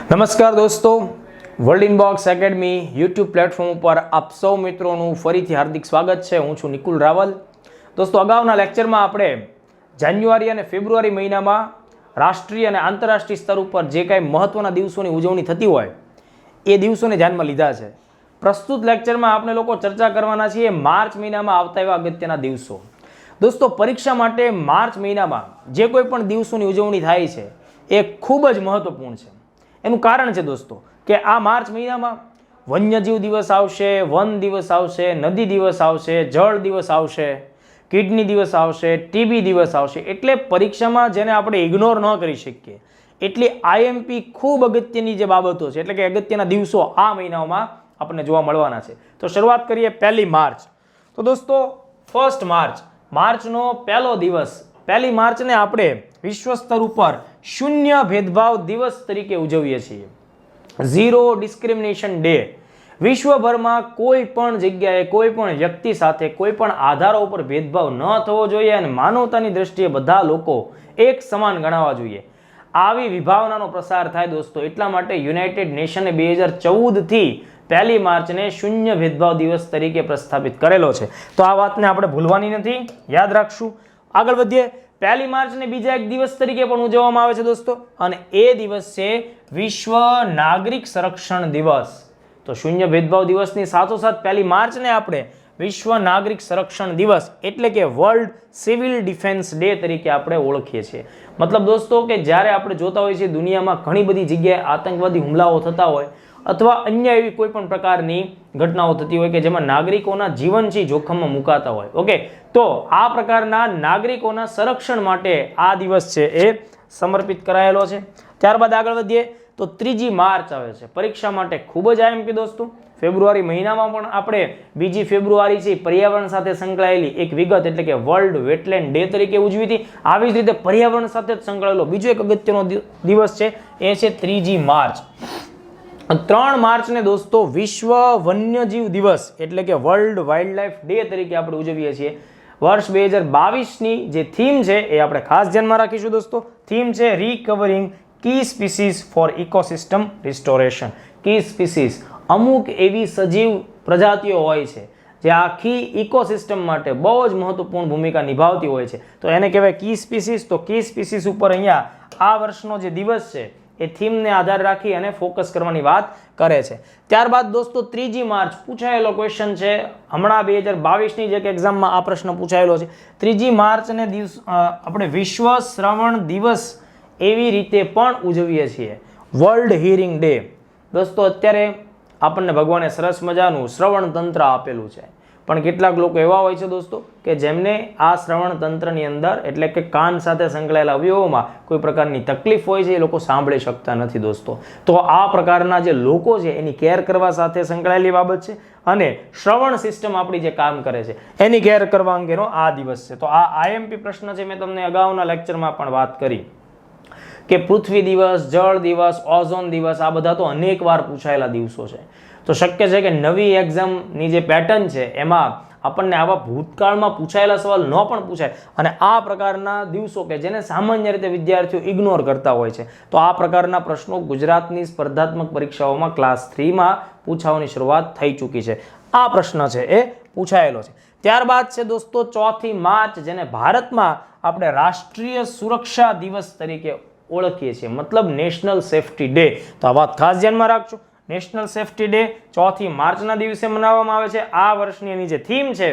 નમસ્કાર દોસ્તો, world inbox academy YouTube platform ઉપર આપ સૌ મિત્રોનું ફરીથી હાર્દિક સ્વાગત છે. હું છું નિકુલ રાવલ. દોસ્તો, અગાઉના લેક્ચરમાં આપણે જાન્યુઆરી અને ફેબ્રુઆરી મહિનામાં રાષ્ટ્રીય અને આંતરરાષ્ટ્રીય સ્તર ઉપર જે કાંઈ મહત્ત્વના દિવસોની ઉજવણી થતી હોય એ દિવસોને ધ્યાનમાં લીધા છે. પ્રસ્તુત લેક્ચરમાં આપણે લોકો ચર્ચા કરવાના છીએ માર્ચ મહિનામાં આવતા એવા અગત્યના દિવસો. દોસ્તો, પરીક્ષા માટે માર્ચ મહિનામાં જે કોઈ પણ દિવસોની ઉજવણી થાય છે એ ખૂબ જ મહત્વપૂર્ણ છે. એનું કારણ છે દોસ્તો કે આ માર્ચ મહિનામાં વન્યજીવ દિવસ આવશે, વન દિવસ આવશે, નદી દિવસ આવશે, જળ દિવસ આવશે, કિડની દિવસ આવશે, ટીબી દિવસ આવશે. એટલે પરીક્ષામાં જેને આપણે ઇગ્નોર ન કરી શકીએ એટલી આઈએમપી ખૂબ અગત્યની જે બાબતો છે એટલે કે અગત્યના દિવસો આ મહિનાઓમાં આપણને જોવા મળવાના છે. તો શરૂઆત કરીએ 1 માર્ચ. તો દોસ્તો, 1 માર્ચ, માર્ચનો પહેલો દિવસ, 1 માર્ચને આપણે વિશ્વ સ્તર ઉપર શૂન્ય ભેદભાવ દિવસ તરીકે ઉજવીએ છીએ. Zero discrimination day. વિશ્વભરમાં કોઈ પણ જગ્યાએ કોઈ પણ વ્યક્તિ સાથે કોઈ પણ આધારો ઉપર ભેદભાવ ન થવો જોઈએ અને માનવતાની દ્રષ્ટિએ બધા લોકો એક સમાન ગણાવવા જોઈએ. આવી વિભાવનાનો પ્રસાર થાય દોસ્તો, એટલા માટે યુનાઇટેડ નેશને 2014થી 1 માર્ચને શૂન્ય ભેદભાવ દિવસ તરીકે પ્રસ્થાપિત કરેલો છે. તો આ વાતને આપણે ભૂલવાની નથી, યાદ રાખશું. આગળ વધીએ. 1 માર્ચને બીજા એક દિવસ તરીકે પણ ઉજવવામાં આવે છે દોસ્તો, અને એ દિવસ છે વિશ્વ નાગરિક સંરક્ષણ દિવસ. તો શૂન્ય ભેદભાવ દિવસની સાથોસાથ 1 માર્ચને આપણે વિશ્વ નાગરિક સંરક્ષણ દિવસ એટલે કે વર્લ્ડ સિવિલ ડિફેન્સ ડે તરીકે આપણે ઓળખીએ છીએ. મતલબ દોસ્તો કે જ્યારે આપણે જોતા હોઈએ છીએ દુનિયામાં ઘણી બધી જગ્યાએ આતંકવાદી હુમલાઓ થતા હોય અથવા અન્ય એવી કોઈ પણ પ્રકારની ઘટનાઓ થતી હોય કે જેમાં નાગરિકોના જીવન છે જોખમમાં મુકાતા હોય. ઓકે, તો આ પ્રકારના નાગરિકોના સંરક્ષણ માટે આ દિવસ છે એ સમર્પિત કરાયેલો છે. ત્યારબાદ આગળ વધીએ તો 3 માર્ચ આવે છે. પરીક્ષા માટે ખૂબ જ આઈએમપી દોસ્તો. ફેબ્રુઆરી મહિનામાં પણ આપણે 2 ફેબ્રુઆરી છે પર્યાવરણ સાથે સંકળાયેલી એક વિગત એટલે કે વર્લ્ડ વેટલેન્ડ ડે તરીકે ઉજવી હતી. આવી જ રીતે પર્યાવરણ સાથે જ સંકળાયેલો બીજો એક અગત્યનો દિવસ છે એ છે 3 માર્ચ. 3 માર્ચને દોસ્તો વિશ્વ વન્યજીવ દિવસ એટલે કે વર્લ્ડ વાઇલ્ડ લાઇફ ડે તરીકે આપણે ઉજવીએ છીએ. વર્ષ 2022ની જે થીમ છે એ આપણે ખાસ ધ્યાનમાં રાખીશું દોસ્તો. થીમ છે રિકવરિંગ કી સ્પીસીસ ફોર ઇકોસિસ્ટમ રિસ્ટોરેશન. કી સ્પીસીસ અમુક એવી સજીવ પ્રજાતિઓ હોય છે જે આખી ઇકોસિસ્ટમ માટે બહુ જ મહત્વપૂર્ણ ભૂમિકા નિભાવતી હોય છે, તો એને કહેવાય કી સ્પીસીસ. તો કી સ્પીસીસ ઉપર અહીંયા આ વર્ષનો જે દિવસ છે એ થીમને આધાર રાખી અને ફોકસ કરવાની વાત કરે છે. ત્યારબાદ દોસ્તો 3 માર્ચ પૂછાયેલો ક્વેશ્ચન છે. હમણાં 2022ની જે એક્ઝામમાં આ પ્રશ્ન પૂછાયેલો છે. 3 માર્ચને દિવસ આપણે વિશ્વ શ્રવણ દિવસ એવી રીતે પણ ઉજવીએ છીએ, વર્લ્ડ હિયરિંગ ડે. દોસ્તો, અત્યારે આપણને ભગવાને સરસ મજાનું શ્રવણ તંત્ર આપેલું છે, પણ કેટલાક લોકો એવા હોય છે દોસ્તો કે જેમને આ શ્રવણ તંત્રની અંદર એટલે કે કાન સાથે સંકળાયેલા અવયવોમાં કોઈ પ્રકારની તકલીફ હોય છે, એ લોકો સાંભળી શકતા નથી દોસ્તો. તો આ પ્રકારના જે લોકો છે એની કેર કરવા સાથે સંકળાયેલી બાબત છે અને શ્રવણ સિસ્ટમ આપણી જે કામ કરે છે એની કેર કરવા અંગેનો આ દિવસ છે. તો આ આઈએમપી પ્રશ્ન છે. મેં તમને અગાઉના લેક્ચરમાં પણ વાત કરી કે પૃથ્વી દિવસ, જળ દિવસ, ઓઝોન દિવસ આ બધા તો અનેક વાર પૂછાયેલા દિવસો છે. તો શક્ય છે કે નવી એક્ઝામની જે પેટર્ન છે એમાં આપણને આવા ભૂતકાળમાં પૂછાયેલા સવાલ ન પણ પૂછાય અને આ પ્રકારના દિવસો કે જેને સામાન્ય રીતે વિદ્યાર્થીઓ ઇગ્નોર કરતા હોય છે, તો આ પ્રકારના પ્રશ્નો ગુજરાતની સ્પર્ધાત્મક પરીક્ષાઓમાં ક્લાસ 3માં પૂછાવાની શરૂઆત થઈ ચૂકી છે. આ પ્રશ્ન છે એ પૂછાયેલો છે. ત્યારબાદ છે દોસ્તો 4 માર્ચ, જેને ભારતમાં આપણે રાષ્ટ્રીય સુરક્ષા દિવસ તરીકે ઓળખીએ છીએ, મતલબ નેશનલ સેફ્ટી ડે. તો આ વાત ખાસ ધ્યાનમાં રાખજો. નેશનલ સેફ્ટી ડે 4 માર્ચના દિવસે મનાવવામાં આવે છે. આ વર્ષની એની જે થીમ છે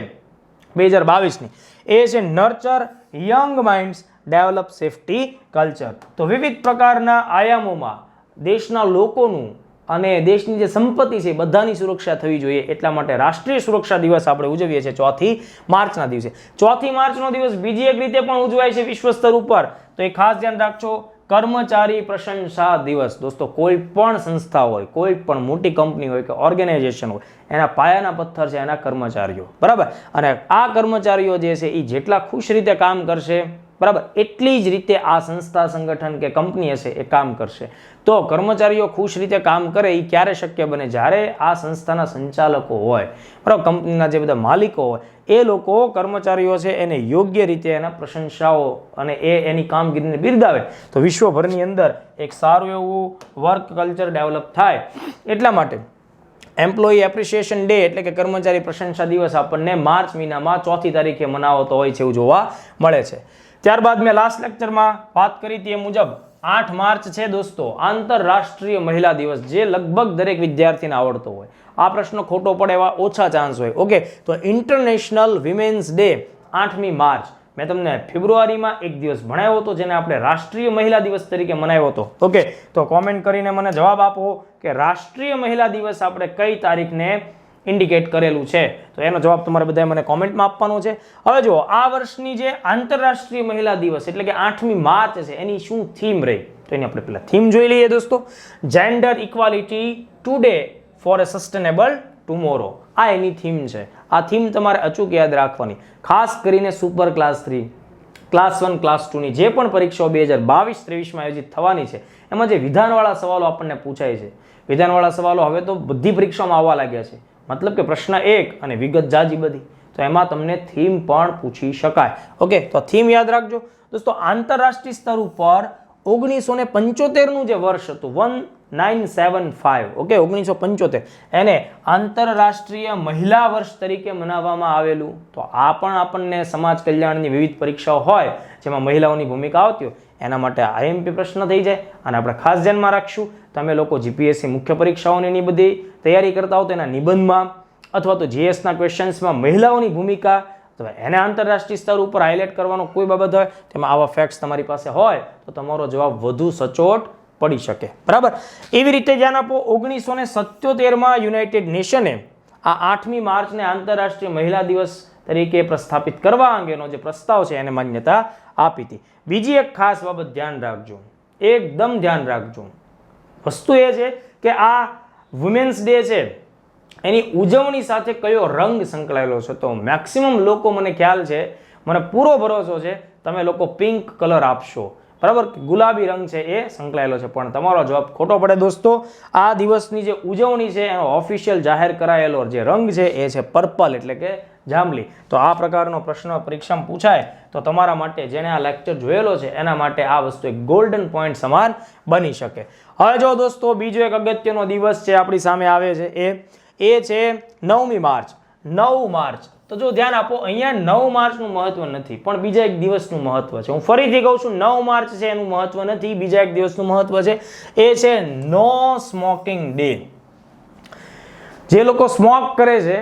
2022ની એ છે nurture young minds develop safety culture. તો વિવિધ પ્રકારના આયામોમાં દેશના લોકોનું અને દેશની જે સંપત્તિ છે બધાની સુરક્ષા થવી જોઈએ, એટલા માટે રાષ્ટ્રીય સુરક્ષા દિવસ આપણે ઉજવીએ છીએ 4 માર્ચના દિવસે. 4 માર્ચનો દિવસ બીજી એક રીતે પણ ઉજવાય છે વિશ્વ સ્તર ઉપર, તો એ ખાસ ધ્યાન રાખજો. કર્મચારી પ્રશંસા દિવસ. દોસ્તો, કોઈ પણ સંસ્થા હોય, કોઈ પણ મોટી કંપની હોય કે ઓર્ગેનાઇઝેશન હોય, એના પાયાના પથ્થર છે એના કર્મચારીઓ, બરાબર. અને આ કર્મચારીઓ જે છે એ જેટલા ખુશ રીતે કામ કરશે, બરાબર, એટલી જ રીતે આ સંસ્થા, સંગઠન કે કંપની હશે એ કામ કરશે. તો કર્મચારીઓ ખુશ રીતે કામ કરે એ ક્યારે શક્ય બને? જ્યારે આ સંસ્થાના સંચાલકો હોય, બરાબર, કંપનીના જે બધા માલિકો હોય એ લોકો કર્મચારીઓ છે એને યોગ્ય રીતે એના પ્રશંસાઓ અને એની કામગીરીને બિરદાવે તો વિશ્વભરની અંદર એક સારું એવું વર્ક કલ્ચર ડેવલપ થાય. એટલા માટે એમ્પ્લોયી એપ્રિસિએશન ડે એટલે કે કર્મચારી પ્રશંસા દિવસ આપણને માર્ચ મહિનામાં 4મી તારીખે મનાવતો હોય છે એવું જોવા મળે છે. ત્યારબાદ મેં લાસ્ટ લેક્ચરમાં વાત કરી તે મુજબ 8 માર્ચ છે દોસ્તો આંતરરાષ્ટ્રીય મહિલા દિવસ, જે લગભગ દરેક વિદ્યાર્થીને આવડતો હોય. આ પ્રશ્ન ખોટો પડે એવા ઓછા ચાન્સ હોય. ઓકે, તો ઇન્ટરનેશનલ વિમેન્સ ડે 8મી માર્ચ મેં તમને ફેબ્રુઆરીમાં એક દિવસ ભણાવ્યો હતો જેને આપણે રાષ્ટ્રીય મહિલા દિવસ તરીકે મનાવ્યો હતો. ઓકે, તો કોમેન્ટ કરીને મને જવાબ આપો કે રાષ્ટ્રીય મહિલા દિવસ આપણે કઈ તારીખને ઇન્ડિકેટ કરેલું છે. તો એનો જવાબ તમારે બધાએ મને કોમેન્ટમાં આપવાનો છે. હવે જુઓ, આ વર્ષની જે આંતરરાષ્ટ્રીય મહિલા દિવસ એટલે કે 8મી માર્ચ છે એની શું થીમ રહી તો એની આપણે પહેલા થીમ જોઈ લઈએ દોસ્તો. જેન્ડર ઇક્વાલિટી ટુડે ફોર એ સસ્ટેનેબલ ટુમોરો. આ એની થીમ છે. આ થીમ તમારે અચૂક યાદ રાખવાની, ખાસ કરીને સુપર ક્લાસ 3, ક્લાસ 1, ક્લાસ 2ની જે પણ પરીક્ષાઓ 2022-23માં આયોજિત થવાની છે એમાં જે વિધાનવાળા સવાલો આપણને પૂછાય છે, વિધાનવાળા સવાલો હવે તો બધી પરીક્ષામાં આવવા લાગ્યા છે. મતલબ કે પ્રશ્ન 1 અને વિગત જાજી બધી, તો એમાં તમને થીમ પણ પૂછી શકાય. ઓકે, તો થીમ યાદ રાખજો દોસ્તો. આંતરરાષ્ટ્રીય સ્તર ઉપર 1975નું જે વર્ષ હતું 1975, ઓકે 1975, એને આંતરરાષ્ટ્રીય મહિલા વર્ષ તરીકે મનાવવામાં આવેલું. તો આ પણ આપણને સમાજ કલ્યાણની વિવિધ પરીક્ષાઓ હોય જેમાં મહિલાઓની ભૂમિકા આવતી હોય એના માટે આઈએમપી પ્રશ્ન થઈ જાય અને આપણે ખાસ ધ્યાનમાં રાખશું. તમે લોકો જીપીએસસી મુખ્ય પરીક્ષાઓની બધી તૈયારી કરતા હો તો એના નિબંધમાં અથવા તો જીએસના ક્વેશ્ચન્સમાં મહિલાઓની ભૂમિકા તો એને આંતરરાષ્ટ્રીય સ્તર ઉપર હાઇલાઇટ કરવાનો કોઈ બાબત હોય તેમાં આવા ફેક્ટ્સ તમારી પાસે હોય તો તમારો જવાબ વધુ સચોટ પડી શકે. બરાબર, એવી રીતે ધ્યાન આપો. 1977માં યુનાઇટેડ નેશને આ 8મી માર્ચને આંતરરાષ્ટ્રીય મહિલા દિવસ તરીકે પ્રસ્થાપિત કરવા અંગેનો જે પ્રસ્તાવ છે એને માન્યતા આપી હતી. બીજી એક ખાસ બાબત ધ્યાન રાખજો, એકદમ ધ્યાન રાખજો. વસ્તુ એ છે કે આ વુમેન્સ ડે છે એની ઉજવણી સાથે કયો રંગ સંકળાયેલો છે. તો મેક્સિમમ લોકો, મને ખ્યાલ છે, મને પૂરો ભરોસો છે, તમે લોકો પિંક કલર આપશો. બરાબર, ગુલાબી રંગ છે એ સંકળાયેલો છે, પણ તમારો જવાબ ખોટો પડે દોસ્તો. આ દિવસની જે ઉજવણી છે એનો ઓફિશિયલ જાહેર કરાયેલો જે રંગ છે એ છે પર્પલ એટલે કે જાંબલી. તો આ પ્રકારનો પ્રશ્ન પરીક્ષામાં પૂછાય તો તમારા માટે, જેને આ લેક્ચર જોયેલો છે એના માટે આ વસ્તુ એક ગોલ્ડન પોઈન્ટ સમાન બની શકે. હવે જો દોસ્તો, બીજો એક અગત્યનો દિવસ છે આપણી સામે આવે છે એ છે 9મી માર્ચ. 9 માર્ચ, તો જો ધ્યાન આપો, અહીંયા 9 માર્ચનું મહત્વ નથી પણ બીજા એક દિવસનું મહત્વ છે. હું ફરીથી કહું છું, 9 માર્ચ છે એનું મહત્વ નથી, બીજા એક દિવસનું મહત્વ છે. એ છે નો સ્મોકિંગ ડે. જે લોકો સ્મોક કરે છે,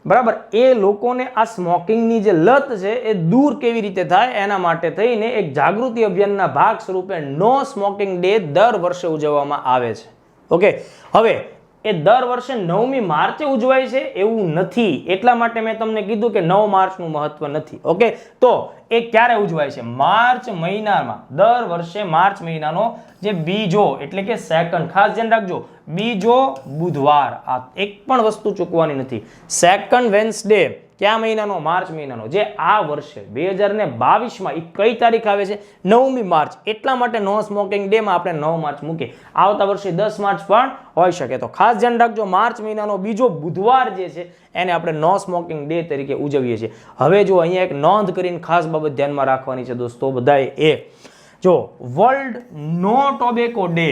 બરાબર, એ લોકોને આ સ્મોકિંગની જે લત છે એ દૂર કેવી રીતે થાય એના માટે થઈને એક જાગૃતિ અભિયાનના ભાગ સ્વરૂપે નો સ્મોકિંગ ડે દર વર્ષે ઉજવવામાં આવે છે. ઓકે, હવે એ દર વર્ષે 9મી માર્ચે ઉજવાય છે એવું નથી. એટલા માટે મેં તમને કીધું કે 9 માર્ચનું મહત્વ નથી. ઓકે, તો એ ક્યારે ઉજવાય છે? માર્ચ મહિનામાં, દર વર્ષે માર્ચ મહિનાનો જે બીજો એટલે કે સેકન્ડ, ખાસ ધ્યાન રાખજો, બીજો બુધવાર. આ એક પણ વસ્તુ ચૂકવાની નથી. સેકન્ડ વેન્સડે કયા મહિનાનો? માર્ચ મહિનાનો. જે આ વર્ષે 2022માં એ કઈ તારીખ આવે છે? 9મી માર્ચ. એટલા માટે નો સ્મોકિંગ ડે માં આપણે 9 માર્ચ મૂકીએ. આવતા વર્ષે 10 માર્ચ પણ હોઈ શકે. તો ખાસ ધ્યાન રાખજો, માર્ચ મહિનાનો બીજો બુધવાર જે છે એને આપણે નો સ્મોકિંગ ડે તરીકે ઉજવીએ છીએ. હવે જો અહીંયા એક નોંધ કરીને ખાસ બાબત ધ્યાનમાં રાખવાની છે દોસ્તો બધાએ, એ જો વર્લ્ડ નો ટોબેકો ડે,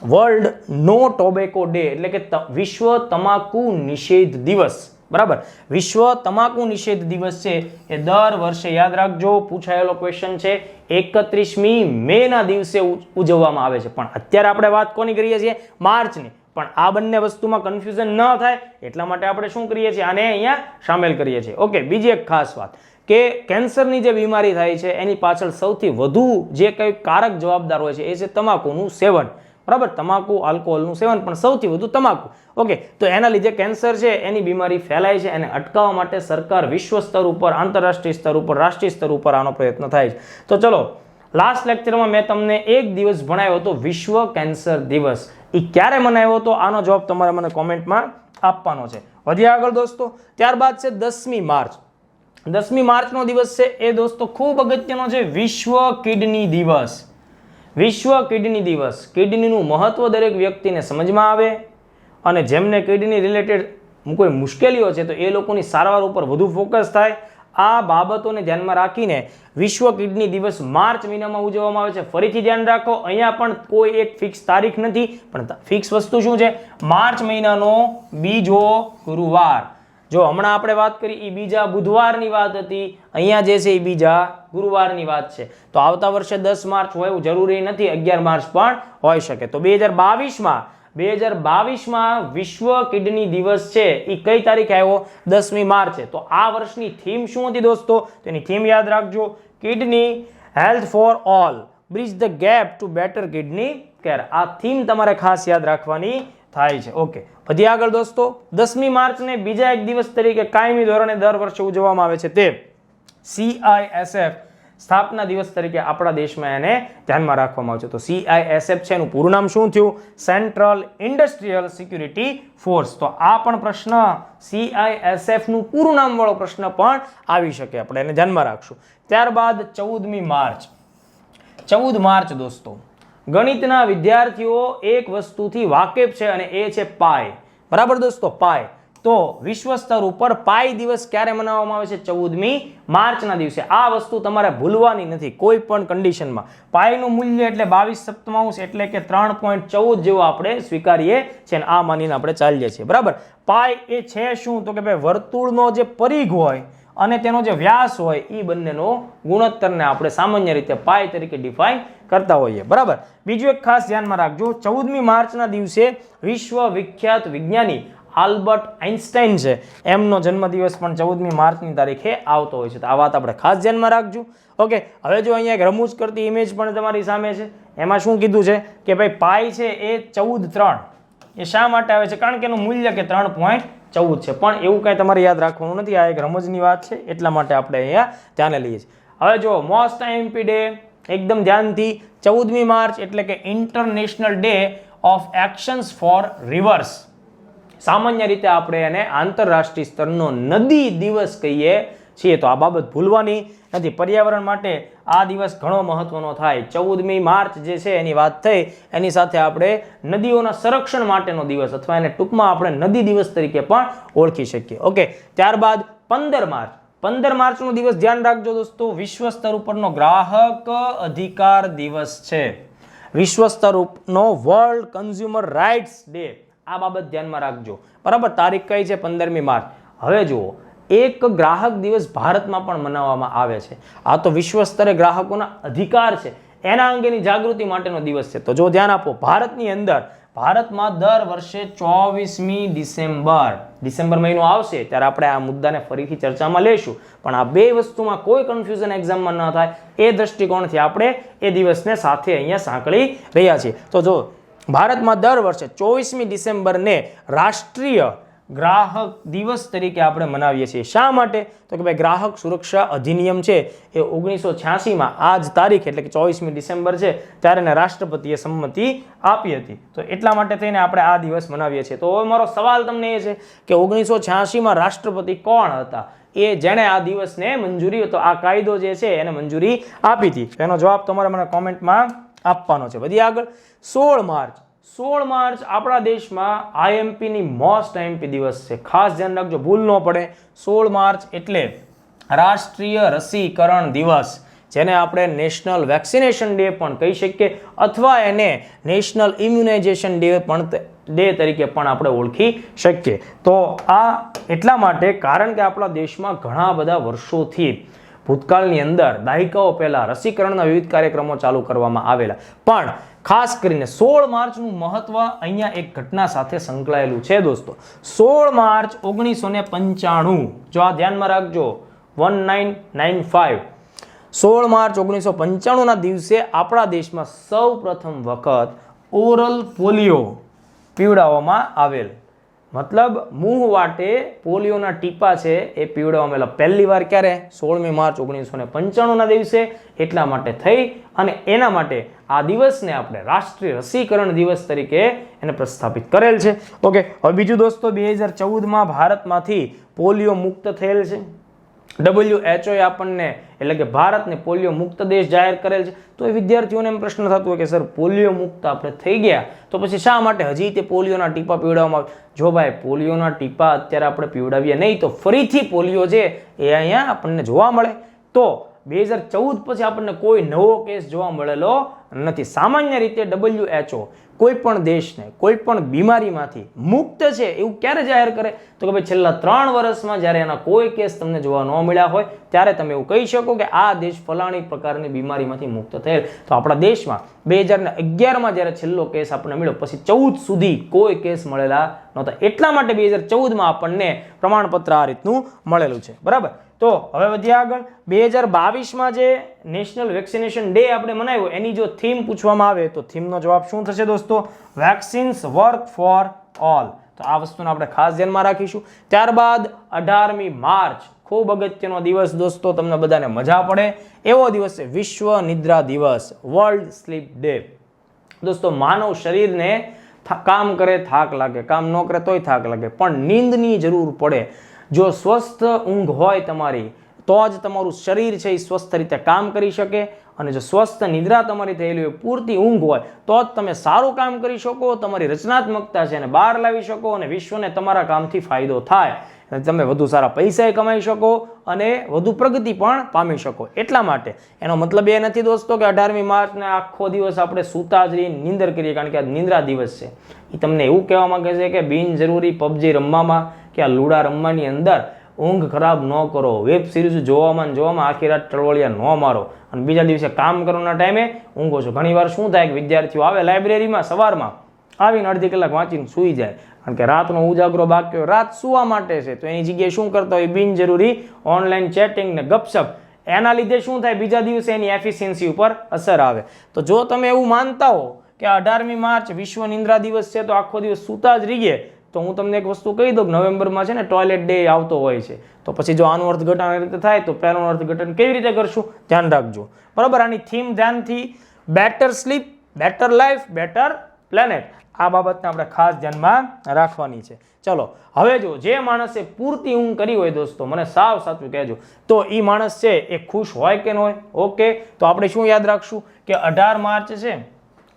વર્લ્ડ નો ટોબેકો ડે એટલે કે વિશ્વ તમાકુ નિષેધ દિવસ. બરાબર, વિશ્વ તમાકુ નિષેધ દિવસ છે એ દર વર્ષે, યાદ રાખજો, પૂછાયેલો ક્વેશ્ચન છે, 31મી મે ના દિવસે ઉજવવામાં આવે છે. પણ અત્યારે આપણે વાત કોની કરીએ છીએ? માર્ચની. પણ આ બંને વસ્તુમાં કન્ફ્યુઝન ન થાય એટલા માટે આપણે શું કરીએ છીએ? આને અહીંયા સામેલ કરીએ છીએ. ઓકે, બીજી એક ખાસ વાત કે કેન્સરની જે બીમારી થાય છે એની પાછળ સૌથી વધુ જે કંઈ કારક જવાબદાર હોય છે એ છે તમાકુનું સેવન. બરાબર, તમાકુ, આલ્કોહોલનું સેવન, પણ સૌથી વધુ તમાકુ. ઓકે, તો એના લીધે કેન્સર છે એની બીમારી ફેલાય છે. એને અટકાવવા માટે સરકાર વિશ્વ સ્તર ઉપર, આંતરરાષ્ટ્રીય સ્તર ઉપર, રાષ્ટ્રીય સ્તર ઉપર આનો પ્રયત્ન થાય છે. તો ચલો, લાસ્ટ લેક્ચરમાં મેં તમને એક દિવસ ભણાવ્યો હતો, વિશ્વ કેન્સર દિવસ. એ ક્યારે મનાવ્યો હતો આનો જવાબ તમારે મને કોમેન્ટમાં આપવાનો છે. વધીએ આગળ દોસ્તો. ત્યારબાદ છે 10મી માર્ચ. 10મી માર્ચનો દિવસ છે એ દોસ્તો ખૂબ અગત્યનો છે, વિશ્વ કિડની દિવસ. વિશ્વ કિડની દિવસ. કિડનીનું મહત્વ દરેક વ્યક્તિને સમજમાં આવે અને જેમને કિડની રિલેટેડ કોઈ મુશ્કેલીઓ છે તો એ લોકોની સારવાર ઉપર વધુ ફોકસ થાય. આ બાબતોને ધ્યાનમાં રાખીને વિશ્વ કિડની દિવસ માર્ચ મહિનામાં ઉજવવામાં આવે છે. ફરીથી ધ્યાન રાખો, અહીંયા પણ કોઈ એક ફિક્સ તારીખ નથી, પણ ફિક્સ વસ્તુ શું છે? માર્ચ મહિનાનો બીજો ગુરુવાર. જો હમણાં આપણે વાત કરી એ બીજા બુધવારની વાત હતી, અહીંયા જે છે એ બીજા ગુરુવારની વાત છે. તો આવતા વર્ષે 10 માર્ચ હોય એવું જરૂરી નથી, 11 માર્ચ પણ હોઈ શકે. તો 2022માં વિશ્વ કિડની દિવસ છે એ કઈ તારીખે આવ્યો? 10મી માર્ચે. તો આ વર્ષની થીમ શું હતી દોસ્તો? તેની થીમ યાદ રાખજો, kidney health for all, bridge the gap to better kidney care. આ થીમ તમારે ખાસ યાદ રાખવાની થાય છે. ઓકે, વધી આગળ દોસ્તો. 10મી માર્ચને બીજા એક દિવસ તરીકે કાયમી ધોરણે દર વર્ષે ઉજવવામાં આવે છે. તે CISF સ્થાપના દિવસ તરીકે આપણા દેશમાં એને ધ્યાનમાં રાખવામાં આવે છે. તો CISF છે એનું પૂરું નામ શું થયું? Central industrial security force. તો આ પણ પ્રશ્ન CISF નું પૂરું નામ વાળો પ્રશ્ન પણ આવી શકે, આપણે એને ધ્યાનમાં રાખશું. ત્યારબાદ 14મી માર્ચ. 14 માર્ચ દોસ્તો, ગણિતના વિદ્યાર્થીઓ એક વસ્તુથી વાકેફ છે અને એ છે પાય. બરાબર દોસ્તો, પાય. તો વિશ્વ સ્તર ઉપર પાય દિવસ ક્યારે મનાવવામાં આવે છે? 14મી માર્ચના દિવસે. આ વસ્તુ તમારે ભૂલવાની નથી કોઈ પણ કન્ડિશનમાં. પાયનું મૂલ્ય એટલે 22/7 એટલે કે 3.14 જેવો આપણે સ્વીકારીએ છીએ અને આ માનીને આપણે ચાલીએ છીએ. બરાબર. પાય એ છે શું? તો કે ભાઈ વર્તુળનો જે પરિઘ હોય અને તેનો જે વ્યાસ હોય એ બંનેનો ગુણોત્તરને આપણે સામાન્ય રીતે પાય તરીકે ડિફાઇન કરતા હોઈએ. બરાબર. બીજું એક ખાસ ધ્યાનમાં રાખજો, 14મી માર્ચના દિવસે વિશ્વ વિખ્યાત વિજ્ઞાની આલ્બર્ટ આઇન્સ્ટાઈન છે એમનો જન્મદિવસ પણ 14મી માર્ચની તારીખે આવતો હોય છે. તો આ વાત આપણે ખાસ ધ્યાનમાં રાખજો. ઓકે, હવે જો અહીંયા એક રમૂજ કરતી ઇમેજ પણ તમારી સામે છે. એમાં શું કીધું છે કે ભાઈ પાય છે એ 14.3 એ શા માટે આવે છે? કારણ કે એનું મૂલ્ય કે 3.14 છે. પણ એવું કાંઈ તમારે યાદ રાખવાનું નથી, આ એક રમૂજની વાત છે એટલા માટે આપણે અહીંયા ધ્યાને લઈએ છીએ. હવે જો મોસ્ટ IMP ડે, એકદમ ધ્યાનથી, 14મી માર્ચ એટલે કે international day of actions for rivers. સામાન્ય રીતે આપણે એને આંતરરાષ્ટ્રીય સ્તરનો નદી દિવસ કહીએ છીએ. તો આ બાબત ભૂલવાની નથી. પર્યાવરણ માટે આ દિવસ ઘણો મહત્વનો થાય. 14મી માર્ચ જે છે એની વાત થઈ, એની સાથે આપણે નદીઓના સંરક્ષણ માટેનો દિવસ અથવા એને ટૂંકમાં આપણે નદી દિવસ તરીકે પણ ઓળખી શકીએ. ઓકે, ત્યારબાદ 15 માર્ચ. 15 માર્ચનો દિવસ ધ્યાન રાખજો દોસ્તો, વિશ્વ સ્તર ઉપરનો ગ્રાહક અધિકાર દિવસ છે. વિશ્વ સ્તર ઉપરનો વર્લ્ડ કન્ઝ્યુમર રાઇટ્સ ડે. આ બાબત ધ્યાનમાં રાખજો. બરાબર. તારીખ કઈ છે? 15મી માર્ચ. હવે જુઓ, એક ગ્રાહક દિવસ ભારતમાં પણ મનાવવામાં આવે છે. આ તો વિશ્વ સ્તરે ગ્રાહકોના અધિકાર છે એના અંગેની જાગૃતિ માટેનો દિવસ છે. તો જો ધ્યાન આપો, ભારતની અંદર ભારતમાં દર વર્ષે 24મી ડિસેમ્બર મહિનો આવશે ત્યારે આપણે આ મુદ્દાને ફરીથી ચર્ચામાં લેશું. પણ આ બે વસ્તુમાં કોઈ કન્ફ્યુઝન એક્ઝામમાં ન થાય એ દ્રષ્ટિકોણથી આપણે એ દિવસને સાથે અહીંયા સાંકળી રહ્યા છીએ. તો જો ભારતમાં દર વર્ષે 24મી ડિસેમ્બરને રાષ્ટ્રીય ગ્રાહક દિવસ તરીકે આપણે મનાવીએ છીએ. શા માટે? તો કે ભાઈ ગ્રાહક સુરક્ષા અધિનિયમ છે એ 1986માં આ જ તારીખ એટલે કે 24મી ડિસેમ્બર છે ત્યારે એને રાષ્ટ્રપતિએ સંમતિ આપી હતી. તો એટલા માટે થઈને આપણે આ દિવસ મનાવીએ છીએ. તો હવે મારો સવાલ તમને એ છે કે 1986માં રાષ્ટ્રપતિ કોણ હતા એ જેણે આ દિવસને મંજૂરી, તો આ કાયદો જે છે એને મંજૂરી આપી હતી? એનો જવાબ તમારે મને કોમેન્ટમાં આપવાનો છે. વધી આગળ. 16 માર્ચ આપણા દેશમાં IMP ની મોસ્ટ IMP દિવસ છે. ખાસ ધ્યાન રાખજો, ભૂલ ન પડે. 16 માર્ચ એટલે રાષ્ટ્રીય રસીકરણ દિવસ, જેને આપણે નેશનલ વેક્સિનેશન ડે પણ કહી શકીએ અથવા એને નેશનલ ઇમ્યુનાઇઝેશન ડે તરીકે પણ આપણે ઓળખી શકીએ. તો આ એટલા માટે કારણ કે આપણા દેશમાં ઘણા બધા વર્ષોથી ભૂતકાળની અંદર દાયકાઓ પહેલા રસીકરણના વિવિધ કાર્યક્રમો ચાલુ કરવામાં આવેલા. પણ ખાસ કરીને 16 માર્ચનું મહત્વ અહીંયા એક ઘટના સાથે સંકળાયેલું છે દોસ્તો. 16 માર્ચ 1995, જો આ ધ્યાનમાં રાખજો, 1995. 16 માર્ચ 1995ના દિવસે આપણા દેશમાં સૌ પ્રથમ વખત ઓરલ પોલિયો પીવડાવવામાં આવેલ. મતલબ મુંહ વાટે પોલિયોના ટીપા છે એ પીવડાવવામાં પહેલી વાર ક્યારે? 16મી માર્ચ 1995ના દિવસે. એટલા માટે થઈ અને એના માટે આ દિવસને આપણે રાષ્ટ્રીય રસીકરણ દિવસ તરીકે એને પ્રસ્થાપિત કરેલ છે. ઓકે, હવે બીજું દોસ્તો, 2014માં ભારતમાંથી પોલિયો મુક્ત થયેલ છે. WHO એ આપણને એટલે કે ભારતને પોલિયો મુક્ત દેશ જાહેર કરેલ છે. તો એ વિદ્યાર્થીઓને એમ પ્રશ્ન થતો હોય કે સર પોલિયો મુક્ત આપણે થઈ ગયા તો પછી શા માટે હજી તે પોલિયોના ટીપા પીવડાવવામાં આવે? જો ભાઈ પોલિયોના ટીપા અત્યારે આપણે પીવડાવીએ નહીં તો ફરીથી પોલિયો છે એ અહીંયા આપણને જોવા મળે. તો 2014 પછી આપણને કોઈ નવો કેસ જોવા મળેલો નથી. સામાન્ય રીતે WHO કોઈ પણ દેશને કોઈ પણ બીમારીમાંથી મુક્ત છે એવું ક્યારે જાહેર કરે? તો કે ભાઈ છેલ્લા 3 વર્ષમાં જ્યારે એના કોઈ કેસ તમને જોવા ન મળ્યા હોય ત્યારે તમે એવું કહી શકો કે આ દેશ ફલાણી પ્રકારની બીમારીમાંથી મુક્ત થયેલ. તો આપણા દેશમાં 2011માં જ્યારે છેલ્લો કેસ આપણને મળ્યો પછી 14 સુધી કોઈ કેસ મળેલા નહોતા. એટલા માટે 2014માં આપણને પ્રમાણપત્ર આ રીતનું મળેલું છે. બરાબર. તો હવે વધ્યા આગળ. 2022માં જે નેશનલ વેક્સિનેશન ડે આપણે મનાવ્યો એની જો થીમ પૂછવામાં આવે તો થીમનો જવાબ શું થશે દોસ્તો? Vaccines work for all. તો આ વસ્તુને આપણે ખાસ ધ્યાનમાં રાખીશું. ત્યારબાદ 18મી માર્ચ ખૂબ અગત્યનો દિવસ દોસ્તો, તમને બધાને મજા પડે એવો દિવસ છે વિશ્વ નિદ્રા દિવસ, વર્લ્ડ સ્લીપ ડે. દોસ્તો માનવ શરીરને કામ કરે થાક લાગે, કામ ન કરે તોય થાક લાગે, પણ નીંદની જરૂર પડે. જો સ્વસ્થ ઊંઘ હોય તમારી તો જ તમારું શરીર છે એ સ્વસ્થ રીતે કામ કરી શકે, અને જો સ્વસ્થ નિદ્રા તમારી થયેલી હોય, પૂરતી ઊંઘ હોય તો જ તમે સારું કામ કરી શકો, તમારી રચનાત્મકતા છે એને બહાર લાવી શકો અને વિશ્વને તમારા કામથી ફાયદો થાય. તમે વધુ સારા પૈસા કમાઈ શકો અને વધુ પ્રગતિ પણ પામી શકો. એટલા માટે એનો મતલબ એ નથી દોસ્તો કે 18મી માર્ચને આખો દિવસ આપણે સૂતા જ રહી નિંદર કરીએ, કારણ કે આ નિંદ્રા દિવસ છે. એ તમને એવું કહેવા માંગે છે કે બિનજરૂરી PUBG રમવામાં કે આ લૂડા રમવાની અંદર ઊંઘ ખરાબ ન કરો, વેબ સિરીઝ જોવામાં આખી રાત ટળવળિયા ન મારો અને બીજા દિવસે કામ કરવાના ટાઈમે ઊંઘો છો. ઘણીવાર શું થાય કે વિદ્યાર્થીઓ આવે લાઇબ્રેરીમાં સવારમાં આવીને અડધી કલાક વાંચીને સૂઈ જાય, કારણ કે રાતનો ઉજાગરો બાકી હોય, રાત સુવા માટે છે. તો એની જગ્યાએ શું કરતા હોય? બિનજરૂરી ઓનલાઈન ચેટિંગ ને ગપશપ. એના લીધે શું થાય? બીજા દિવસે એની એફિશિયન્સી ઉપર અસર આવે. તો જો તમે એવું માનતા હો કે 18મી માર્ચ વિશ્વ નિંદ્રા દિવસ છે તો આખો દિવસ સૂતા જ રહીએ, તો હું તમને એક વસ્તુ કહી દઉં કે નવેમ્બરમાં છે ને ટોયલેટ ડે આવતો હોય છે. તો પછી જો આનું અર્થઘટન આ રીતે થાય તો પહેલું અર્થઘટન કેવી રીતે કરશું? ધ્યાન રાખજો. બરાબર. આની થીમ ધ્યાનથી better sleep, better life, better planet, આ બાબતને આપણે ખાસ ધ્યાનમાં રાખવાની છે. ચલો હવે જો જે માણસે પૂરતી ઊંઘ કરી હોય દોસ્તો, મને સાવ સાચું કહેજો, તો એ માણસ છે એ ખુશ હોય કે ન હોય? ઓકે. તો આપણે શું યાદ રાખશું કે 18 માર્ચ છે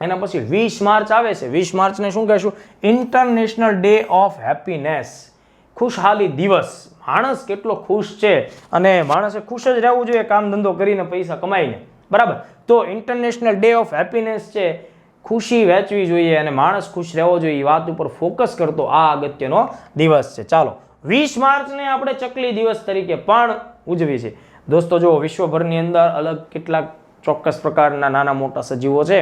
એના પછી 20 માર્ચ આવે છે. 20 માર્ચને શું કહેશું? ઇન્ટરનેશનલ ડે ઓફ હેપીનેસ, ખુશહાલી દિવસ. માણસ કેટલો ખુશ છે અને માણસે ખુશ જ રહેવું જોઈએ કામ ધંધો કરીને પૈસા કમાઈને. બરાબર. તો ઇન્ટરનેશનલ ડે ઓફ હેપીનેસ છે, ખુશી વહેંચવી જોઈએ અને માણસ ખુશ રહેવો જોઈએ, એ વાત ઉપર ફોકસ કરતો આ અગત્યનો દિવસ છે. ચાલો 20 માર્ચને આપણે ચકલી દિવસ તરીકે પણ ઉજવીએ છીએ દોસ્તો. જો વિશ્વભરની અંદર અલગ કેટલાક ચોક્કસ પ્રકારના નાના મોટા સજીવો છે,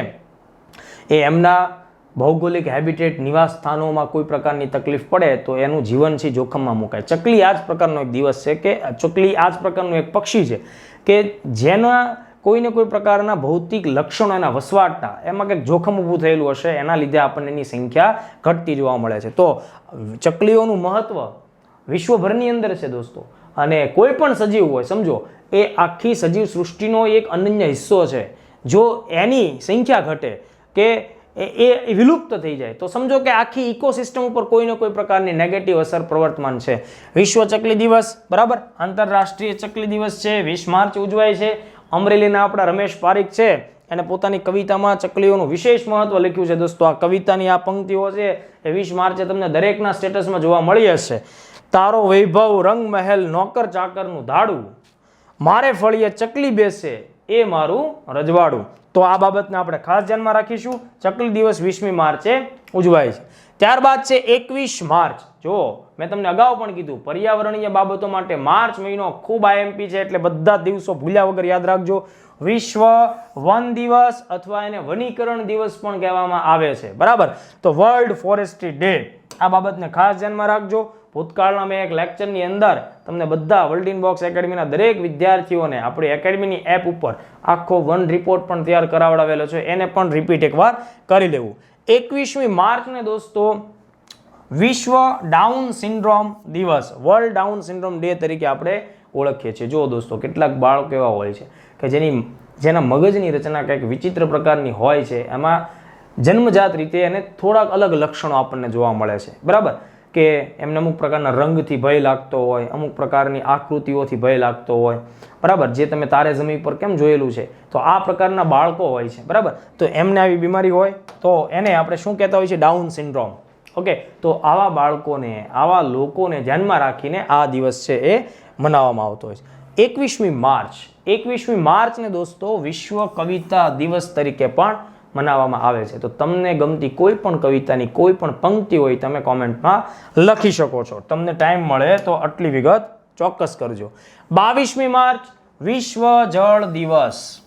એ એમના ભૌગોલિક હેબિટેટ નિવાસ સ્થાનોમાં કોઈ પ્રકારની તકલીફ પડે તો એનું જીવન છે જોખમમાં મુકાય. ચકલી આ જ પ્રકારનો એક દિવસ છે કે ચકલી આ જ પ્રકારનું એક પક્ષી છે કે જેના કોઈને કોઈ પ્રકારના ભૌતિક લક્ષણો એના વસવાટના એમાં કંઈક જોખમ ઊભું થયેલું હશે, એના લીધે આપણને એની સંખ્યા ઘટતી જોવા મળે છે. તો ચકલીઓનું મહત્વ વિશ્વભરની અંદર છે દોસ્તો, અને કોઈ પણ સજીવ હોય સમજો એ આખી સજીવ સૃષ્ટિનો એક અનન્ય હિસ્સો છે. જો એની સંખ્યા ઘટે કે એ વિલુપ્ત થઈ જાય તો સમજો કે આખી ઇકોસિસ્ટમ ઉપર કોઈને કોઈ પ્રકારની નેગેટિવ અસર પ્રવર્તમાન છે. વિશ્વ ચકલી દિવસ, બરાબર, આંતરરાષ્ટ્રીય ચકલી દિવસ છે, 20 માર્ચ ઉજવાય છે. અમરેલીના આપણા રમેશ પારીખ છે એને પોતાની કવિતામાં ચકલીઓનું વિશેષ મહત્વ લખ્યું છે દોસ્તો. આ કવિતાની આ પંક્તિઓ છે એ 20 માર્ચે તમને દરેકના સ્ટેટસમાં જોવા મળી હશે. તારો વૈભવ રંગ મહેલ નોકર ચાકરનું ધાડું, મારે ફળીએ ચકલી બેસે એ મારું રજવાડું. તો આ બાબતને આપણે ખાસ ધ્યાનમાં રાખીશું. ચકલી દિવસ 20મી માર્ચે ઉજવાય છે. ત્યારબાદ છે 21 માર્ચ. જો મેં તમને અગાઉ પણ કીધું પર્યાવરણીય બાબતો માટે માર્ચ મહિનો ખૂબ IMP છે, એટલે બધા દિવસો ભૂલ્યા વગર યાદ રાખજો. વિશ્વ વન દિવસ અથવા એને વનીકરણ દિવસ પણ કહેવામાં આવે છે. બરાબર. તો વર્લ્ડ ફોરેસ્ટ્રી ડે, આ બાબતને ખાસ ધ્યાનમાં રાખજો. ભૂતકાળના મેં એક લેક્ચરની અંદર તમને બધા વર્લ્ડ ઇન બોક્સ એકેડમીના દરેક વિદ્યાર્થીઓને આપણી એકેડમીની એપ ઉપર આખો વન રિપોર્ટ પણ તૈયાર કરાવડાવેલો છે, એને પણ રિપીટ એકવાર કરી લેવું. 21મી માર્ચને દોસ્તો વિશ્વ ડાઉન સિન્ડ્રોમ દિવસ, વર્લ્ડ ડાઉન સિન્ડ્રોમ ડે તરીકે આપણે ઓળખીએ છીએ. જો દોસ્તો કેટલાક બાળકો એવા હોય છે કે જેના મગજની રચના કંઈક વિચિત્ર પ્રકારની હોય છે, એમાં જન્મજાત રીતે એને થોડાક અલગ લક્ષણો આપણને જોવા મળે છે. બરાબર. કે એમને અમુક પ્રકારના રંગથી ભય લાગતો હોય, અમુક પ્રકારની આકૃતિઓથી ભય લાગતો હોય, બરાબર, જે તમે તારે જમીન પર કેમ જોયેલું છે, તો આ પ્રકારના બાળકો હોય છે, બરાબર, તો એમને આવી બીમારી હોય તો એને આપણે શું કહેતા હોય છે, ડાઉન સિન્ડ્રોમ. ઓકે, તો આવા બાળકોને, આવા લોકોને ધ્યાનમાં રાખીને આ દિવસ છે એ મનાવવામાં આવતો હોય છે. 21મી માર્ચને દોસ્તો વિશ્વ કવિતા દિવસ તરીકે પણ મનાવવામાં આવે છે. તો તમને ગમતી કોઈ પણ કવિતાની કોઈ પણ પંક્તિ હોય તમે કોમેન્ટમાં લખી શકો છો. તમને ટાઈમ મળે તો આટલી વિગત ચોક્કસ કરજો. 22મી માર્ચ વિશ્વ જળ દિવસ.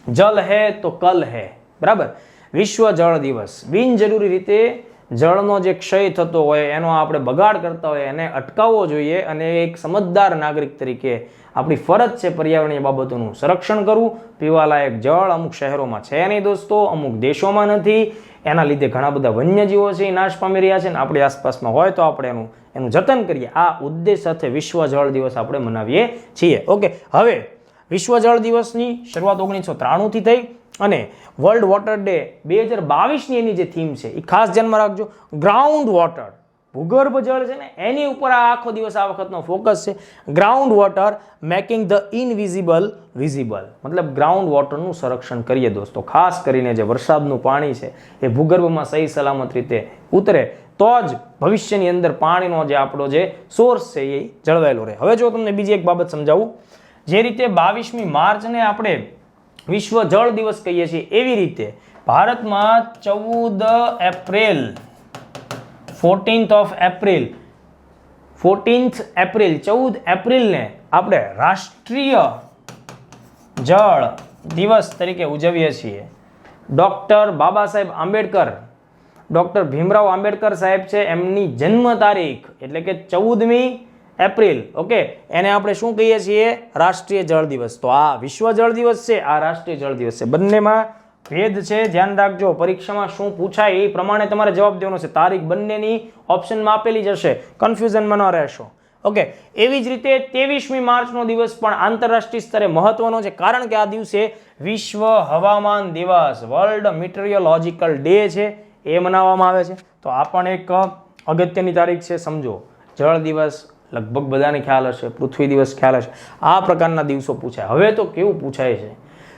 જલ હે તો કલ હે, બરાબર, વિશ્વ જળ દિવસ. બિનજરૂરી રીતે જળનો જે ક્ષય થતો હોય, એનો આપણે બગાડ કરતા હોય, એને અટકાવવો જોઈએ અને એક સમજદાર નાગરિક તરીકે આપણી ફરજ છે પર્યાવરણીય બાબતોનું સંરક્ષણ કરવું. પીવાલાયક જળ અમુક શહેરોમાં છે નહીં દોસ્તો, અમુક દેશોમાં નથી, એના લીધે ઘણા બધા વન્યજીવો છે એ નાશ પામી રહ્યા છે ને આપણી આસપાસમાં હોય તો આપણે એનું જતન કરીએ. આ ઉદ્દેશ સાથે વિશ્વ જળ દિવસ આપણે મનાવીએ છીએ. ઓકે, હવે વિશ્વ જળ દિવસની શરૂઆત 1993થી થઈ અને વર્લ્ડ વોટર ડે 2022ની એની જે થીમ છે એ ખાસ ધ્યાનમાં રાખજો. ગ્રાઉન્ડ વોટર, ભૂગર્ભ જળ છે ને એની ઉપર આ આખો દિવસ આ વખતનો ફોકસ છે. Ground water making the invisible visible, મતલબ ગ્રાઉન્ડ વોટરનું સંરક્ષણ કરીએ દોસ્તો. ખાસ કરીને જે વરસાદનું પાણી છે એ ભૂગર્ભમાં સહી સલામત રીતે ઉતરે તો જ ભવિષ્યની અંદર પાણીનો જે આપણો જે સોર્સ છે એ જળવાયેલો રહે. હવે જો તમને બીજી એક બાબત સમજાવું, જે રીતે 22મી માર્ચને આપણે વિશ્વ જળ દિવસ કહીએ છીએ એવી રીતે ભારતમાં 14 એપ્રિલ 14th એપ્રિલ 14 એપ્રિલને આપણે રાષ્ટ્રીય જળ દિવસ તરીકે ઉજવીએ છીએ. ડોક્ટર બાબા સાહેબ આંબેડકર, ડોક્ટર ભીમરાવ આંબેડકર સાહેબ છે, એમની જન્મ તારીખ એટલે કે 14મી એપ્રિલ, ઓકે, એને આપણે શું કહીએ છીએ, રાષ્ટ્રીય જળ દિવસ. તો આ વિશ્વ જળ દિવસ છે, આ રાષ્ટ્રીય જળ દિવસ છે. બંનેમાં ભેદ છે, ધ્યાન રાખજો. પરીક્ષામાં શું પૂછાય એ પ્રમાણે તમારે જવાબ દેવાનો છે. તારીખ બંનેની ઓપ્શનમાં આપેલી જ હશે, કન્ફ્યુઝનમાં ન રહેશો. ઓકે, એવી જ રીતે 23મી માર્ચનો દિવસ પણ આંતરરાષ્ટ્રીય સ્તરે મહત્વનો છે, કારણ કે આ દિવસે વિશ્વ હવામાન દિવસ, વર્લ્ડ મીટરિયોલોજીકલ ડે છે, એ મનાવવામાં આવે છે. તો આ પણ એક અગત્યની તારીખ છે, સમજો. જળ દિવસ લગભગ બધાને ખ્યાલ હશે, પૃથ્વી દિવસ ખ્યાલ હશે. આ પ્રકારના દિવસો પૂછાય. હવે તો કેવું પૂછાય છે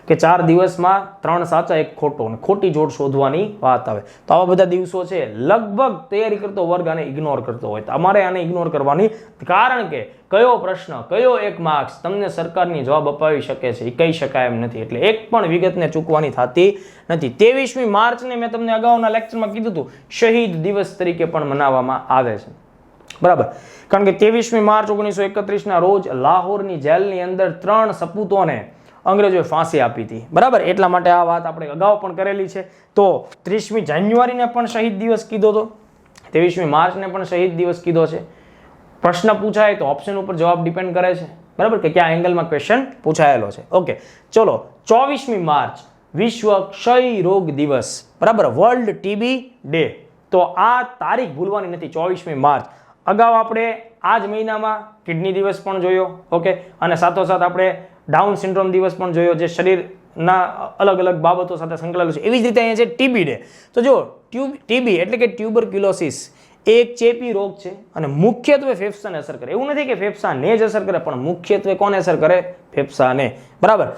કે 4 દિવસમાં 3 સાચા 1 ખોટો અને ખોટી જોડ શોધવાની વાત આવે. તો આવા બધા દિવસો છે, લગભગ તૈયારી કરતો વર્ગ આને ઇગ્નોર કરતો હોય. તમારે આને ઇગ્નોર કરવાની, કારણ કે કયો પ્રશ્ન, કયો 1 માર્ક્સ તમને સરકારની જવાબ અપાવી શકે છે એ કહી શકાય એમ નથી. એટલે એક પણ વિગતને ચૂકવાની થતી નથી. 23મી માર્ચને મેં તમને અગાઉના લેક્ચરમાં કીધું હતું, શહીદ દિવસ તરીકે પણ મનાવવામાં આવે છે, બરાબર, કારણ કે 23મી માર્ચ 1931ના રોજ લાહોરની જેલની અંદર 3 સપૂતોને અંગ્રેજોએ ફાંસી આપી હતી, બરાબર. એટલા માટે આ વાત આપણે અગાઉ પણ કરેલી છે. તો 30મી જાન્યુઆરીને પણ શહીદ દિવસ કીધો હતો, 23મી માર્ચને પણ શહીદ દિવસ કીધો છે. પ્રશ્ન પૂછાય તો ઓપ્શન ઉપર જવાબ ડિપેન્ડ કરે છે, બરાબર, કે કયા એંગલમાં ક્વેશ્ચન પૂછાયેલો છે. ઓકે, ચલો 24મી માર્ચ વિશ્વ ક્ષય રોગ દિવસ, બરાબર, વર્લ્ડ ટીબી ડે. તો આ તારીખ ભૂલવાની નથી, 24મી માર્ચ. અગાઉ આપણે આ જ મહિનામાં કિડની દિવસ પણ જોયો, ઓકે, અને સાથોસાથ આપણે ડાઉન સિન્ડ્રોમ દિવસ પણ જોયો, જે શરીરના અલગ અલગ બાબતો સાથે સંકળાયેલું છે. એવી જ રીતે અહીંયા છે ટીબી ડે. તો જો ટીબી એટલે કે ટ્યુબરક્યુલોસિસ એ એક ચેપી રોગ છે અને મુખ્યત્વે ફેફસાને અસર કરે. એવું નથી કે ફેફસાને જ અસર કરે, પણ મુખ્યત્વે કોને અસર કરે, ફેફસાને, બરાબર.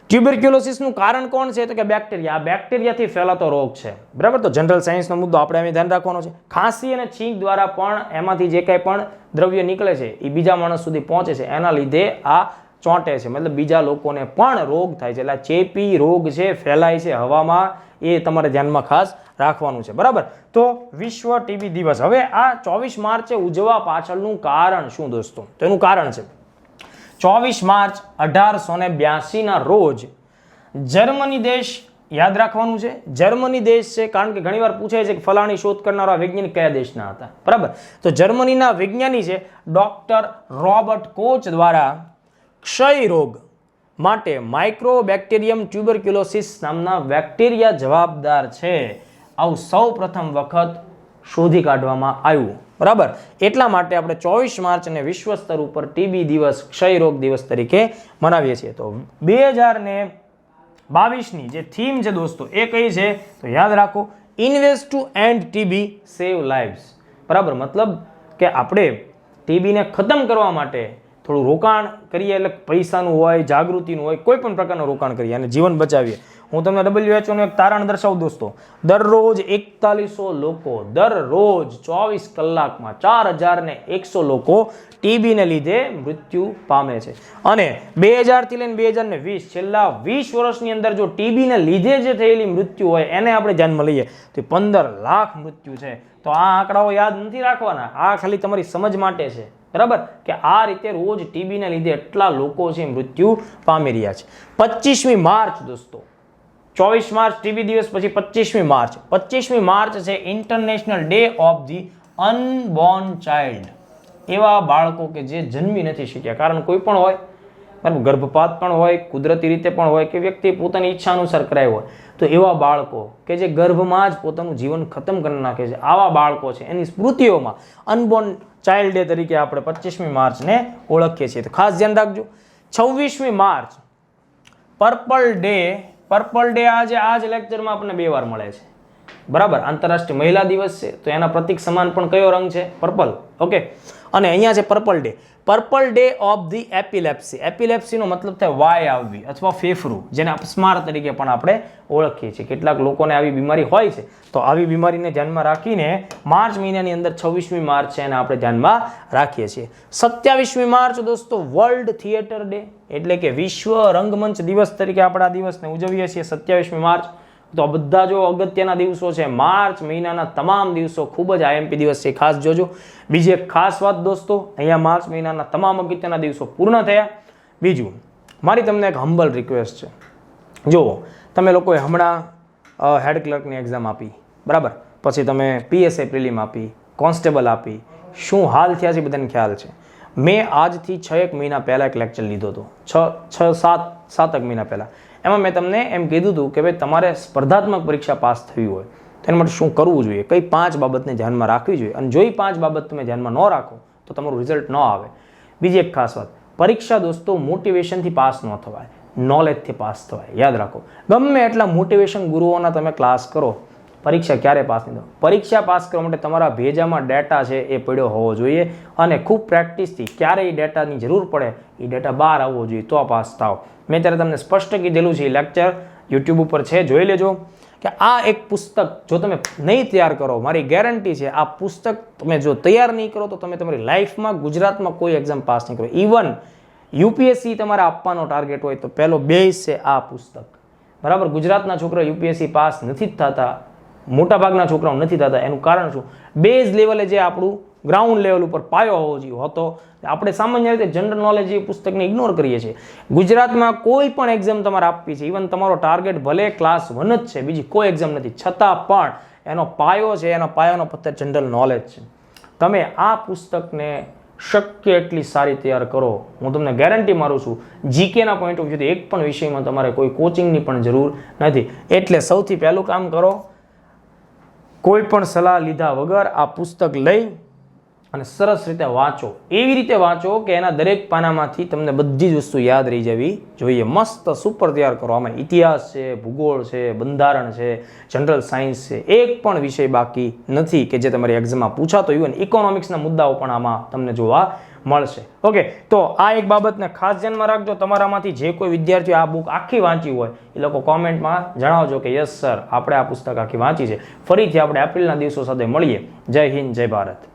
ટ્યુબરક્યુલોસિસનું કારણ કોણ છે, તો કે બેક્ટેરિયા. આ બેક્ટેરિયાથી ફેલાતો રોગ છે, બરાબર. તો જનરલ સાયન્સનો મુદ્દો આપણે એમ ધ્યાન રાખવાનો છે. ખાંસી અને છીંક દ્વારા પણ એમાંથી જે કંઈ પણ દ્રવ્ય નીકળે છે એ બીજા માણસ સુધી પહોંચે છે, એના લીધે આ ચોંટે છે, મતલબ બીજા લોકોને પણ રોગ થાય છે. એટલે ચેપી રોગ છે, ફેલાય છે હવામાં, એ તમારે ધ્યાનમાં ખાસ રાખવાનું છે, બરાબર. તો વિશ્વ ટીબી દિવસ. હવે આ 24 માર્ચે ઉજવવા પાછળનું કારણ શું દોસ્તો? તો એનું કારણ છે 24 માર્ચ 1882ના રોજ જર્મની દેશ, યાદ રાખવાનું છે, જર્મની દેશ છે, કારણ કે ઘણીવાર પૂછાય છે કે ફલાણી શોધ કરનારા વૈજ્ઞાનિક કયા દેશના હતા, બરાબર. તો જર્મનીના વિજ્ઞાની છે ડોક્ટર રોબર્ટ કોચ દ્વારા ક્ષય રોગ માટે માઇક્રોબેક્ટેરિયમ ટ્યુબરક્યુલોસિસ નામના બેક્ટેરિયા જવાબદાર છે, આવું સૌ પ્રથમ વખત શોધી કાઢવામાં આવ્યું, બરાબર. એટલા માટે આપણે 24 માર્ચને વિશ્વ સ્તર ઉપર ટીબી દિવસ, ક્ષય રોગ દિવસ તરીકે મનાવીએ છીએ. તો 2022ની જે થીમ છે દોસ્તો એ કઈ છે, તો યાદ રાખો, invest to end TB save lives. બરાબર, મતલબ કે આપણે ટીબીને ખતમ કરવા માટે થોડું રોકાણ કરીએ, એટલે પૈસાનું હોય, જાગૃતિનું હોય, કોઈ પણ પ્રકારનું રોકાણ કરીએ અને જીવન બચાવીએ. હું તમને WHO નું એક તારણ દર્શાવું દોસ્તો. દરરોજ 4100 લોકો, દરરોજ 24 કલાકમાં 4100 લોકો ટીબીને લીધે મૃત્યુ પામે છે. અને 2000 થી લઈને 2020 છેલ્લા 20 વર્ષની અંદર જો ટીબીને લીધે જે થયેલી મૃત્યુ હોય એને આપણે ધ્યાનમાં લઈએ તો 15 લાખ મૃત્યુ છે. તો આ આંકડાઓ યાદ નથી રાખવાના, આ ખાલી તમારી સમજ માટે છે, બરાબર, કે આ રીતે રોજ ટીબીને લીધે એટલા લોકો છે મૃત્યુ પામી રહ્યા છે. 25મી માર્ચ દોસ્તો, 24 માર્ચ ટીબી દિવસ પછી 25મી માર્ચ છે international day of the unborn child. એવા બાળકો કે જે જન્મી નથી શક્યા, કારણ કોઈ પણ હોય, બરાબર, ગર્ભપાત પણ હોય, કુદરતી રીતે પણ હોય, કે વ્યક્તિ પોતાની ઈચ્છા અનુસાર કરાય હોય, તો એવા બાળકો કે જે ગર્ભમાં જ પોતાનું જીવન ખતમ કરી નાખે છે, આવા બાળકો છે એની સ્મૃતિઓમાં અનબોર્ન ચાઇલ્ડ ડે તરીકે આપણે 25મી માર્ચને ઓળખીએ છીએ. તો ખાસ ધ્યાન રાખજો. 26મી માર્ચ પર્પલ ડે આજે આ જ લેક્ચરમાં આપણને 2 વાર મળે છે, બરાબર. આંતરરાષ્ટ્રીય મહિલા દિવસ છે તો એના પ્રતીક સમાન પણ કયો રંગ છે? પર્પલ. ઓકે, અને અહીંયા છે purple day of the epilepsy. એપિલેપ્સીનો મતલબ થાય વાય આવવી અથવા ફેફરું, જેને અપસ્માર તરીકે પણ આપણે ઓળખીએ છીએ. કેટલાક લોકોને આવી બીમારી હોય છે, તો આવી બીમારીને ધ્યાનમાં રાખીને માર્ચ મહિનાની અંદર 26મી માર્ચ છે એને આપણે ધ્યાનમાં રાખીએ છીએ. 27મી માર્ચ દોસ્તો વર્લ્ડ થિયેટર ડે, એટલે કે વિશ્વ રંગમંચ દિવસ તરીકે આપણે આ દિવસને ઉજવીએ છીએ 27મી માર્ચ. તો આ બધા જો અગત્યના દિવસો છે, માર્ચ મહિનાના તમામ દિવસો ખૂબ જ આઈએમપી દિવસ છે, ખાસ જોજો. બીજી એક ખાસ વાત દોસ્તો, અહીંયા માર્ચ મહિનાના તમામ અગત્યના દિવસો પૂર્ણ થયા. બીજું, મારી તમને એક હમ્બલ રિક્વેસ્ટ છે. જુઓ, તમે લોકોએ હમણાં હેડ ક્લર્કની એક્ઝામ આપી, બરાબર, પછી તમે PSI પ્રિલિમ આપી, કોન્સ્ટેબલ આપી, શું હાલ થયા છે બધાને ખ્યાલ છે. મેં આજથી 6 મહિના પહેલાં એક લેક્ચર લીધો હતો, 7 મહિના પહેલાં. એમાં મેં તમને એમ કીધું હતું કે ભાઈ તમારે સ્પર્ધાત્મક પરીક્ષા પાસ થવી હોય તેના માટે શું કરવું જોઈએ, કઈ 5 બાબતને ધ્યાનમાં રાખવી જોઈએ, અને જો એ 5 બાબત તમે ધ્યાનમાં ન રાખો તો તમારું રિઝલ્ટ ન આવે. બીજી એક ખાસ વાત, પરીક્ષા દોસ્તો મોટિવેશનથી પાસ ન થવાય, નોલેજથી પાસ થવાય. યાદ રાખો, ગમે એટલા મોટિવેશન ગુરુઓના તમે ક્લાસ કરો, પરીક્ષા ક્યારે પાસ નહીં થાય. પરીક્ષા પાસ કરવા માટે તમારા ભેજામાં ડેટા છે એ પડ્યો હોવો જોઈએ, અને ખૂબ પ્રેક્ટિસથી ક્યારે એ ડેટાની જરૂર પડે એ ડેટા બહાર આવવો જોઈએ, તો પાસ થાવ. મેં ત્યારે તમને સ્પષ્ટ કીધેલું છે, લેક્ચર YouTube ઉપર છે, જોઈ લેજો. કે આ એક પુસ્તક જો તમે નહીં તૈયાર કરો, મારી ગેરંટી છે આ પુસ્તક તમે જો તૈયાર નહીં કરો તો તમે તમારી લાઈફમાં ગુજરાતમાં કોઈ એક્ઝામ પાસ નહીં કરો. ઇવન UPSC તમારે આપવાનો ટાર્ગેટ હોય તો પહેલો બેઝ છે આ પુસ્તક, બરાબર. ગુજરાતના છોકરા UPSC પાસ નથી જ થતા, મોટાભાગના છોકરાઓ નથી થતા. એનું કારણ શું? બેઝ લેવલે જે આપણું ગ્રાઉન્ડ લેવલ ઉપર પાયો હોવો જોઈએ હોતો. આપણે સામાન્ય રીતે જનરલ નોલેજ એ પુસ્તકને ઇગ્નોર કરીએ છીએ. ગુજરાતમાં કોઈ પણ એક્ઝામ તમારે આપવી છે, ઇવન તમારો ટાર્ગેટ ભલે ક્લાસ 1 જ છે, બીજી કોઈ એક્ઝામ નથી, છતાં પણ એનો પાયો છે, એનો પાયાનો પથ્થર જનરલ નોલેજ છે. તમે આ પુસ્તકને શક્ય એટલી સારી તૈયાર કરો, હું તમને ગેરંટી મારું છું. જીકેના પોઈન્ટ ઓફ વ્યૂથી એક પણ વિષયમાં તમારે કોઈ કોચિંગની પણ જરૂર નથી. એટલે સૌથી પહેલું કામ કરો, કોઈ પણ સલાહ લીધા વગર આ પુસ્તક લઈ અને સરસ રીતે વાંચો. એવી રીતે વાંચો કે એના દરેક પાનામાંથી તમને બધી જ વસ્તુ યાદ રહી જવી જોઈએ. મસ્ત સુપર તૈયાર કરો. આમાં ઇતિહાસ છે, ભૂગોળ છે, બંધારણ છે, જનરલ સાયન્સ છે, એક પણ વિષય બાકી નથી કે જે તમારી એક્ઝામમાં પૂછાતો. ઇવન ઇકોનોમિક્સના મુદ્દાઓ પણ આમાં તમને જોવા મળશે. ઓકે, તો આ એક બાબતને ખાસ ધ્યાનમાં રાખજો. તમારામાંથી જે કોઈ વિદ્યાર્થીઓ આ બુક આખી વાંચી હોય એ લોકો કોમેન્ટમાં જણાવજો કે યસ સર, આપણે આ પુસ્તક આખી વાંચી છે. ફરીથી આપણે એપ્રિલના દિવસો સાથે મળીએ. જય હિન્દ, જય ભારત.